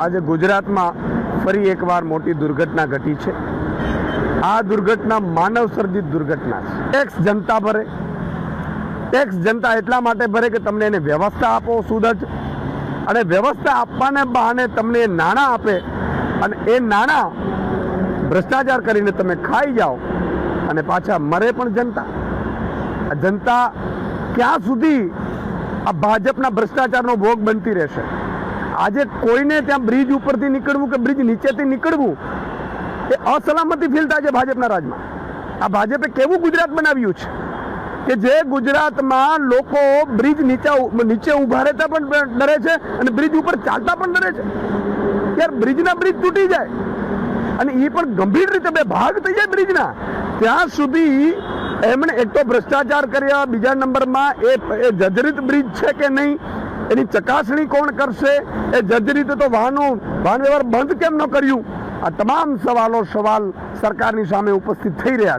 આજે ગુજરાતમાં ફરી એકવાર મોટી દુર્ઘટના ઘટી છે। આ દુર્ઘટના માનવ સર્જિત દુર્ઘટના છે। ટેક્સ જનતા ભરે, ટેક્સ જનતા એટલા માટે ભરે કે તમને એને વ્યવસ્થા આપો સુદૃઢ, અને વ્યવસ્થા આપવાને બહાને તમને નાણાં આપે, અને એ નાણાં ભ્રષ્ટાચાર કરીને તમે ખાઈ જાઓ અને પાછા મરે પણ જનતા। આ જનતા ક્યાં સુધી આ ભાજપના ભ્રષ્ટાચારનો ભોગ બનતી રહેશે? આજે કોઈને ત્યાં બ્રિજ ઉપરથી નીકળવું કે બ્રિજ નીચેથી નીકળવું એ અસલામતી ફીલ થાય છે ભાજપના રાજમાં। આ ભાજપે કેવું ગુજરાત બનાવ્યું છે કે જે ગુજરાતમાં લોકો બ્રિજ નીચે ઊભા રહેતા પણ ડરે છે અને બ્રિજ ઉપર ચાલતા પણ ડરે છે। યાર, બ્રિજના બ્રિજ તૂટી જાય અને એ પણ ગંભીર રીતે બે ભાગ થઈ જાય બ્રિજના, ત્યાં સુધી એમણે એક તો ભ્રષ્ટાચાર કર્યા, બીજા નંબરમાં એ જર્જરિત બ્રિજ છે કે નહીં એની ચકાસણી કોણ કરશે? એ જર્જરિત તો વાહન વ્યવહાર બંધ કેમ ન કર્યું? આ તમામ સવાલ સરકારની સામે ઉપસ્થિત થઈ રહ્યા છે।